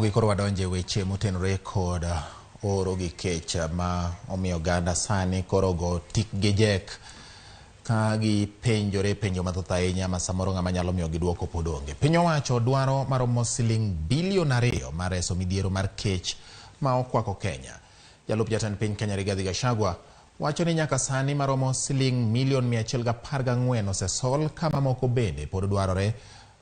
Ramogi koro wadonje weche motenore kod oro gi kech ma omiyo ganda sani koro go tik gi jek ka gi penjore penjo mathoth ahinya ma samoro ng'ama nyalo miyo giduoko pod onge. Piny owacho dwaro maromo siling bilion 2 mar reso midhiero mar kech ma okwako Kenya. Jalup jatend piny Kenya Rigathi Gachagua wacho ni nyaka sani maromo siling milion 114 osesol kama moko bende pod dwarore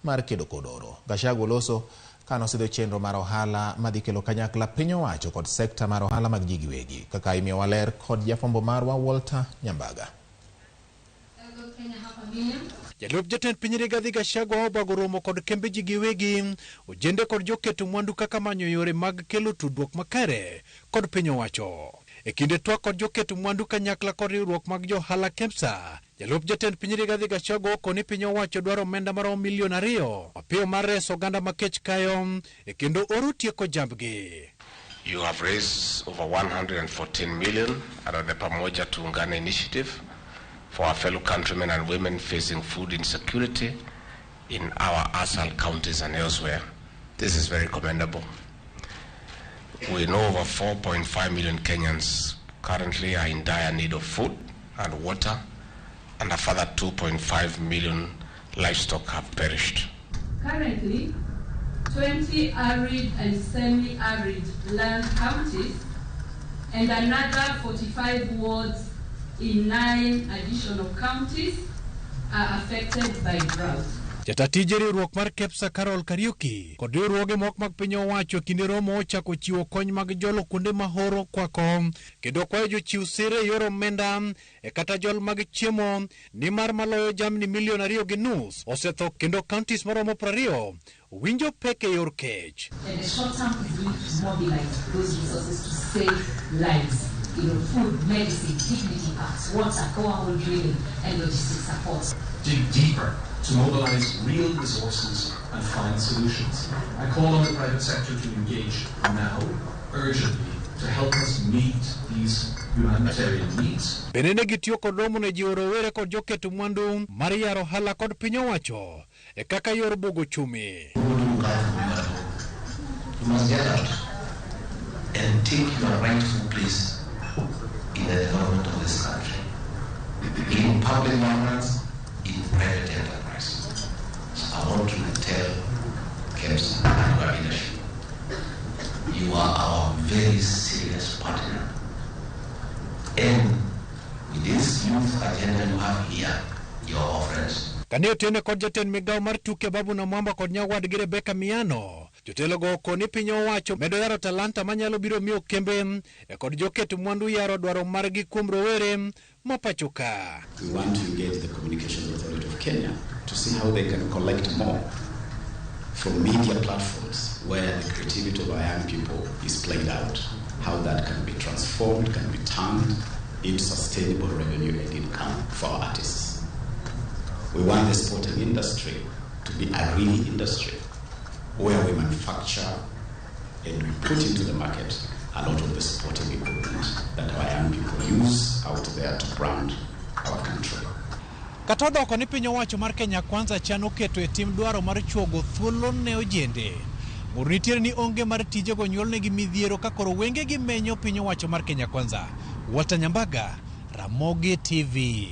mar kedo kod oro. Gachagua loso kano sidho chenro mar ohala madhi kelo kanyakla piny owacho kod sekta mar ohala mag ji giwegi. Kaka imiyo waler kod jafwambo marwa Walter Nyambaga. Jalup jatend piny Rigathi Gachagua obago romo kod kembe ji giwegi, ojende kod joketo mwandu kaka manyo yore mag kelo tudruok makare kod piny owacho. E kinde twak kod joketo mwandu kanyakla kod riwruok mag johala KEMSA, jalup jatend piny Rigathi Gachagua koni piny owacho dwaro omenda maromo milion 2 mapiyo mar reso oganda ma kech kayo e kendo oro tieko jambgi. You have raised over 114 million out of the Pamoja Tuungane initiative for our fellow countrymen and women facing food insecurity in our ASAL counties and elsewhere. This is very commendable. We know over 4.5 million Kenyans currently are in dire need of food and water, and a further 2.5 million livestock have perished. Currently, 20 arid and semi-arid land counties and another 45 wards in 9 additional counties are affected by drought. Jatatije riwruok mar KEMSA Carol Kariuki kod riwruoge moko mag piny owacho kinde romo ochako chiwo kony mag jolo kuonde mahoro kwako kendo kwayo jochiw sire yor omenda e kata jol mag chiemo nimar maloyo jamni milion 2.5 osetho kendo counties maromo 20 winjo pek e yor kech. And the short term is really to mobilize those resources to save lives. Food, medicine, dignity packs, water, borehole drilling, and logistics support. Dig deeper to mobilize real resources and find solutions. I call on the private sector to engage now, urgently, to help us meet these humanitarian needs. Benene gitiyo kod romo ne jiwo rowere kod joketo mwandu mar yaro ohala kod piny owacho e kaka yor bogo chumi. You must get out and take your rightful place in the development of this country, in public governance, in private enterprise. So I want to tell KEMSA and your leadership, you are our very serious partner. And with this youth agenda you have here, you are our friends. Kanyo tene kod jatend migao mar tuke Babu na Mwamba kod nyawadgi Rebecca Miano. Jotelo go koni piny owacho medo yaro talanta manyalo biro miyo kembe e kod joketo mwandu yaro dwaro margi kuom rowere mapachoka. We want to engage the Communications Authority of Kenya to see how they can collect more from media platforms where the creativity of our young people is played out, how that can be transformed, can be turned into sustainable revenue and income for our artists. We want the sporting industry to be a real industry where we manufacture and we put into the market a lot of the sporting equipment that our young people use out there to brand our country. Katodo koni piny owacho mar Kenya Kwanza chano keto e tim dwaro mar chuogo thuolo ne ojende. Muritiere ni onge mar tije go nyuol negi midhiero kakoro wenge gi menyo piny owacho mar Kenya Kwanza. Walter Nyambaga, Ramogi TV.